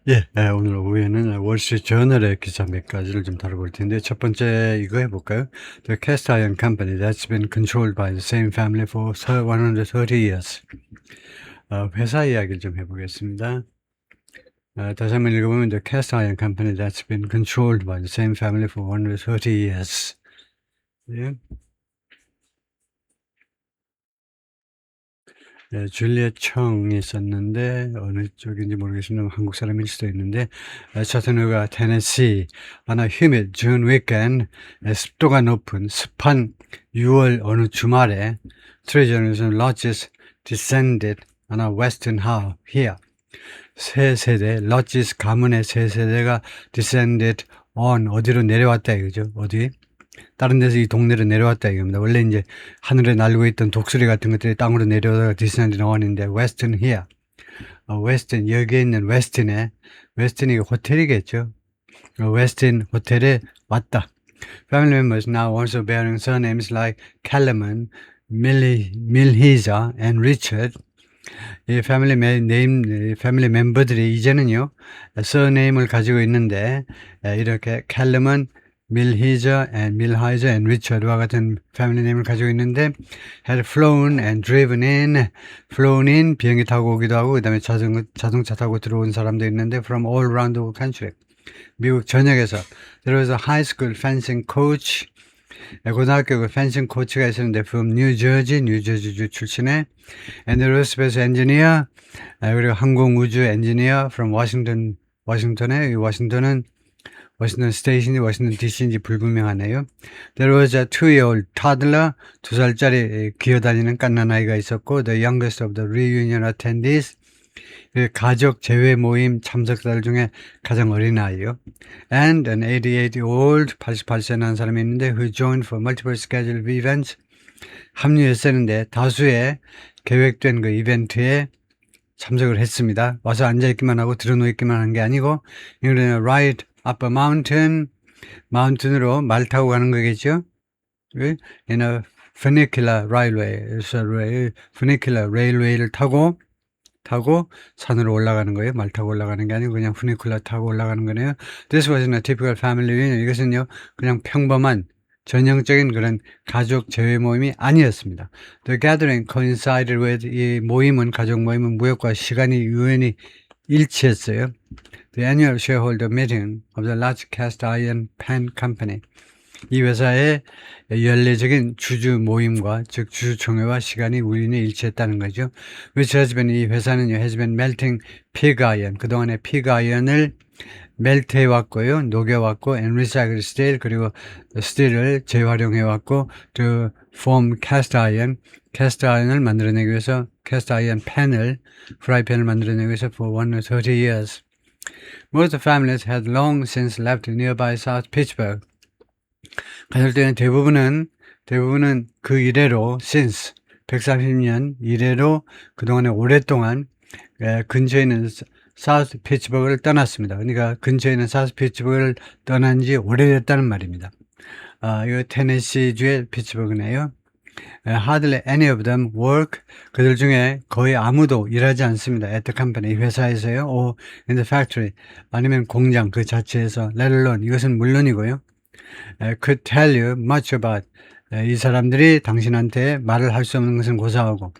예. 오늘 오후에는 월스트리트 저널의 기사 몇 가지를 좀 다뤄볼 텐데 첫 번째 이거 해 볼까요? The cast iron company that's been controlled by the same family for 130 years. 회사 이야기를 좀 해 보겠습니다. 다시 한번 읽어 보면 The cast iron company that's been controlled by the same family for 130 years. 예. 네, 줄리엣 청이 썼는데 어느 쪽인지 모르겠습니다. 한국 사람일 수도 있는데 차트너가 테네시 on a humid June weekend 습도가 높은 습한 6월 어느 주말에 three generations lodges descended on a western half here. 세 세대 lodges 가문의 세 세대가 descended on 어디로 내려왔다 이거죠. 어디? 다른 데서 이 동네로 내려왔다 이겁니다. 원래 이제 하늘에 날고 있던 독수리 같은 것들이 땅으로 내려오다가 디스랜드 나왔는데 웨스턴 히어. 웨스턴 여기에 있는 웨스턴이 호텔이겠죠. 웨스턴 호텔에 왔다. Family members now also bearing surnames like Kellerman, Milhiza and Richard. 이 패밀리 멤버들이 이제는요, surname을 가지고 있는데, 이렇게 캘러먼, 밀히저 and 리처드와 같은 패밀리 네임을 가지고 있는데 had flown and driven in, flown in 비행기 타고 오기도 하고 그다음에 자동차 타고 들어온 사람도 있는데 from all around the country 미국 전역에서 there was a high school fencing coach 고등학교 그 펜싱 코치가 있었는데 from 뉴저지주 출신의 and the aerospace engineer 그리고 항공우주 엔지니어 from 워싱턴의 워싱턴은 워싱턴 스테이션이 워싱턴 DC인지 불분명하네요. There was a 2-year-old toddler, 2살짜리 기어다니는 갓난아이가 있었고 the youngest of the reunion attendees, 가족 재회 모임 참석자들 중에 가장 어린 아이요. And an 88-year-old, 88세 난 사람이 있는데 who joined for multiple scheduled events, 합류했었는데 다수의 계획된 그 이벤트에 참석을 했습니다. 와서 앉아있기만 하고 들어누있기만 한 게 아니고 이거는 ride up a mountain, 마운틴으로 말 타고 가는 거겠죠. in a funicular railway, funicular railway를 타고 산으로 올라가는 거예요. 말 타고 올라가는 게 아니고 그냥 funicular 타고 올라가는 거네요. This wasn't a typical family reunion. 이것은요, 그냥 평범한 전형적인 그런 가족 재회 모임이 아니었습니다. The gathering coincided with, 이 모임은, 가족 모임은 무역과 시간이 우연히 일치했어요. The annual shareholder meeting of the large cast iron pan company. 이 회사의 연례적인 주주 모임과 즉 주주총회와 시간이 우연히 일치했다는 거죠. Which has been, 이 회사는요, has been melting pig iron. 그동안에 pig iron을 멜트해왔고요, 녹여왔고, and recycled steel, 그리고 스틸을 재활용해왔고, to form cast iron을 만들어내기 위해서, cast iron pan을, 프라이팬을 만들어내기 위해서 for 130 years. Most families had long since left nearby South Pittsburgh. 가족들은 대부분은 그 이래로, since, 130년 이래로 그동안에 오랫동안 근처에 있는 사우스 피츠버그를 떠났습니다. 그러니까 근처에 있는 사우스 피츠버그를 떠난 지 오래됐다는 말입니다. 이거 테네시주의 피츠버그네요. Hardly any of them work. 그들 중에 거의 아무도 일하지 않습니다. At the company, 회사에서요. or in the factory, 아니면 공장 그 자체에서. Let alone, 이것은 물론이고요. Could tell you much about. 이 사람들이 당신한테 말을 할 수 없는 것은 고사하고,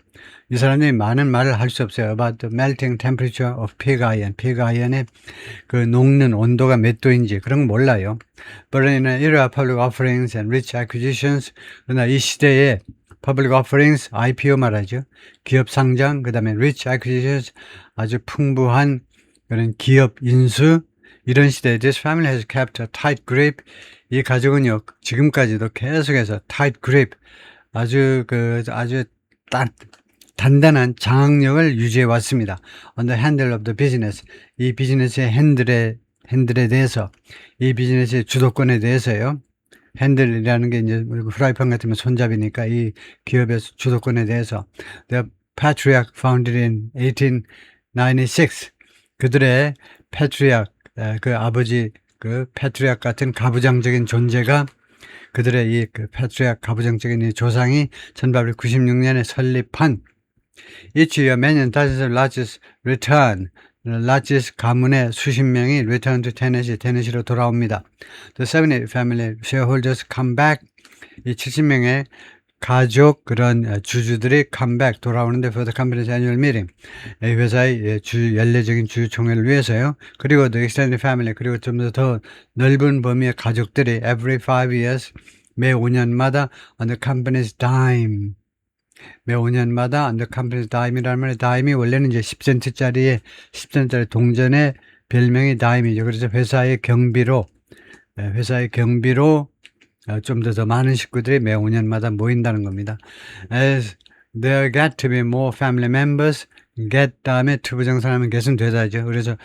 이 사람들이 많은 말을 할 수 없어요. About the melting temperature of pig iron. pig iron의 그 녹는 온도가 몇 도인지 그런 건 몰라요. But in an era of public offerings and rich acquisitions, 그러나 이 시대에 public offerings, IPO 말하죠. 기업 상장, 그 다음에 rich acquisitions, 아주 풍부한 그런 기업 인수, 이런 시대에 this family has kept a tight grip. 이 가족은요, 지금까지도 계속해서 tight grip, 아주 단단한 장악력을 유지해 왔습니다. On the handle of the business. 이 비즈니스의 핸들에 대해서, 이 비즈니스의 주도권에 대해서요. 핸들이라는 게 이제 프라이팬 같으면 손잡이니까 이 기업의 주도권에 대해서. The patriarch founded in 1896. 그들의 patriarch, 그 아버지, 그 patriarch 같은 가부장적인 존재가, 그들의 이 그 patriarch 가부장적인 이 조상이 1896년에 설립한, each year many dozens of lodges return. 라치스 가문의 수십 명이 return to 테네시로 돌아옵니다. The 70 family shareholders come back. 이 70명의 가족 그런 주주들이 컴백 돌아오는데 for the company's annual meeting. 이 회사의 연례적인 주주총회를 위해서요. 그리고 the extended family 그리고 좀 더 넓은 범위의 가족들이 every 5 years 매 5년마다 on the company's dime. 매 5년마다 on the company's dime이라는 말에 dime이 원래는 이제 10센트짜리 동전의 별명이 dime이죠. 그래서 회사의 경비로 좀 더 많은 식구들이 매 5년마다 모인다는 겁니다. As there get to be more family members, get 다음에 투부정사하면 get은 되다죠. 그래서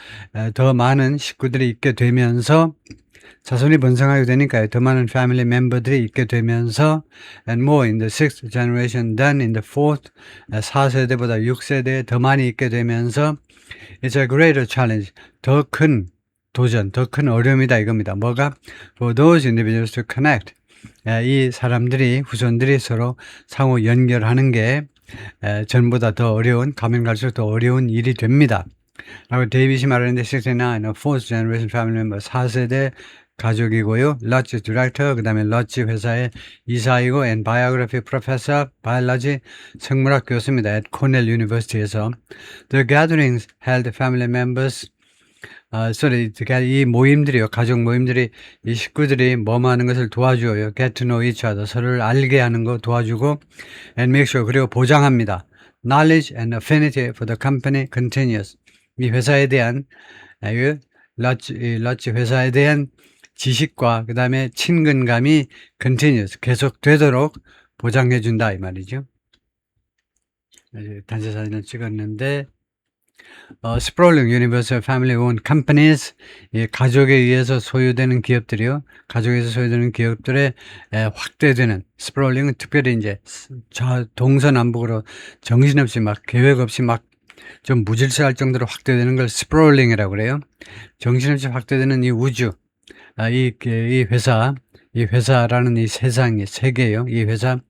더 많은 식구들이 있게 되면서 자손이 번성하게 되니까요. 더 많은 family member들이 있게 되면서 and more in the 6th generation than in the 4th 4세대보다 6세대에 더 많이 있게 되면서 it's a greater challenge. 더 큰 도전, 더 큰 어려움이다 이겁니다. 뭐가? For those individuals to connect. 이 사람들이, 후손들이 서로 상호 연결하는 게 전보다 더 어려운, 가면 갈수록 더 어려운 일이 됩니다. 라고 데이빗이 말하는데 69, fourth generation family member, 4세대 가족이고요. Lodge director, 그 다음에 Lodge 회사의 이사이고 and biography professor, biology 생물학 교수입니다. at Cornell University에서. The gatherings held family members 이 모임들이요, 가족 모임들이 이 식구들이 뭐뭐 하는 것을 도와줘요. get to know each other, 서로를 알게 하는 거 도와주고 and make sure, 그리고 보장합니다. knowledge and affinity for the company continues. 이 회사에 대한 러치 회사에 대한 지식과 그 다음에 친근감이 continues, 계속되도록 보장해준다 이 말이죠. 단체 사진을 찍었는데 Sprawling Universal Family Owned Companies, 가족에 의해서 소유되는 기업들이요. 가족에서 소유되는 기업들의 확대되는, Sprawling은 특별히 이제 동서남북으로 정신없이 막 계획 없이 막 좀 무질서할 정도로 확대되는 걸 Sprawling이라고 그래요. 정신없이 확대되는 이 우주, 이 회사라는 이 세상의 세계요. 이 회사가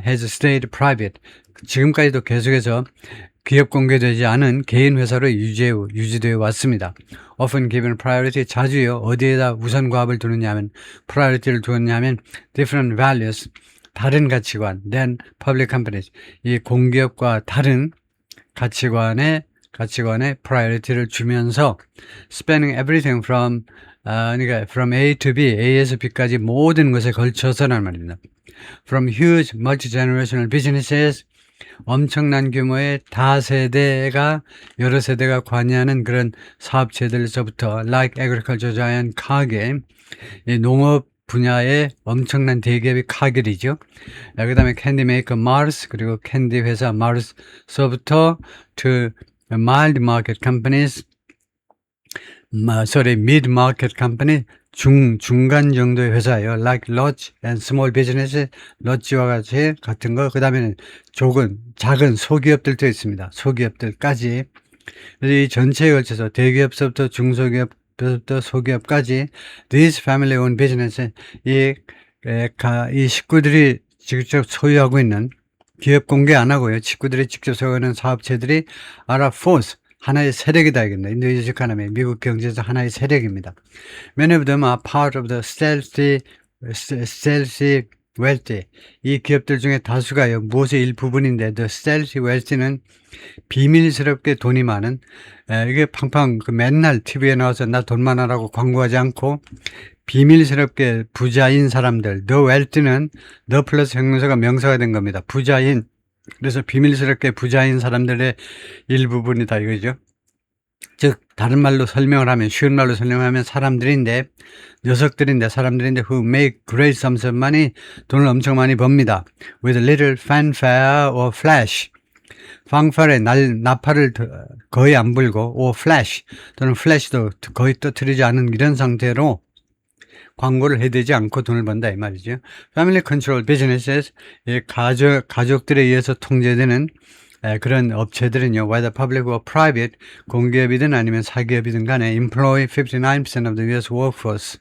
has stayed private. 지금까지도 계속해서 기업 공개되지 않은 개인 회사로 유지되어 왔습니다. Often given priority, 자주요. 어디에다 우선 과업을 두느냐 하면, priority를 두었냐면 different values, 다른 가치관 than public companies. 이 공기업과 다른 가치관에 priority를 주면서 spanning everything from A to B, A에서 B까지 모든 것에 걸쳐서란 말입니다. From huge multi-generational businesses, 엄청난 규모의 다세대가 여러 세대가 관여하는 그런 사업체들에서부터 like agriculture giant Cargill, 농업 분야의 엄청난 대기업이 카길이죠. 그 다음에 캔디 메이커 Mars, 그리고 캔디 회사 Mars서부터 to mild market companies, mid market company, 중간 정도의 회사예요. Like Lodge and small businesses, Lodge와 같은 거. 그 다음에는 작은 소기업들도 있습니다. 소기업들까지. 그래서 이 전체에 걸쳐서 대기업서부터 중소기업부터 소기업까지 these family owned business, 이 식구들이 직접 소유하고 있는, 기업 공개 안 하고요. 식구들이 직접 소유하는 사업체들이 are a force, 하나의 세력이다 이겁니다. 인도네시아 이코노미, 미국 경제에서 하나의 세력입니다. Many of them are part of the stealthy wealthy. 이 기업들 중에 다수가요. 무엇의 일부분인데 the stealthy wealthy는 비밀스럽게 돈이 많은, 이게 팡팡 맨날 TV에 나와서 나 돈 많아라고 광고하지 않고 비밀스럽게 부자인 사람들, the wealthy는 the 플러스 형용사가 명사가 된 겁니다. 부자인, 그래서 비밀스럽게 부자인 사람들의 일부분이다 이거죠. 즉 다른 말로 설명을 하면, 쉬운 말로 설명하면 사람들인데 who make great sums of money, 돈을 엄청 많이 법니다. with little fanfare or flash, fanfare에 나팔을 거의 안 불고 or flash 또는 flash도 거의 터뜨리지 않은 이런 상태로 광고를 해대지 않고 돈을 번다 이 말이죠. Family controlled businesses, 가족들에 의해서 통제되는 그런 업체들은요, whether public or private, 공기업이든 아니면 사기업이든 간에 employ 59% of the US workforce,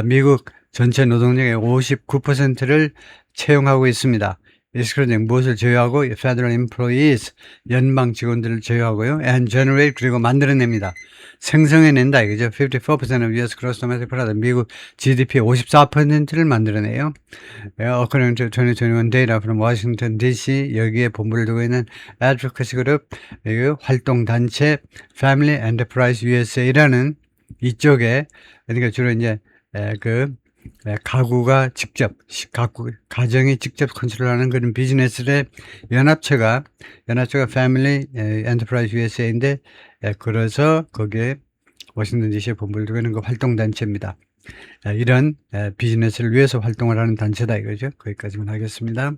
미국 전체 노동력의 59%를 채용하고 있습니다. excluding 무엇을 제외하고 federal employees 연방 직원들을 제외하고요. and generate 그리고 만들어냅니다. 생성해낸다 이거죠. 54% of US gross domestic product 미국 GDP의 54%를 만들어내요. According to 2021 data from Washington D.C. 여기에 본부를 두고 있는 advocacy 그룹 활동 단체 Family Enterprise USA라는 이쪽에 그러니까 주로 이제 가구가 직접 가정이 직접 컨트롤하는 그런 비즈니스의 연합체가 Family Enterprise USA인데 그래서 거기에 워싱턴 DC에 본부를 두고 있는 그 활동 단체입니다. 이런 비즈니스를 위해서 활동을 하는 단체다 이거죠. 거기까지만 하겠습니다.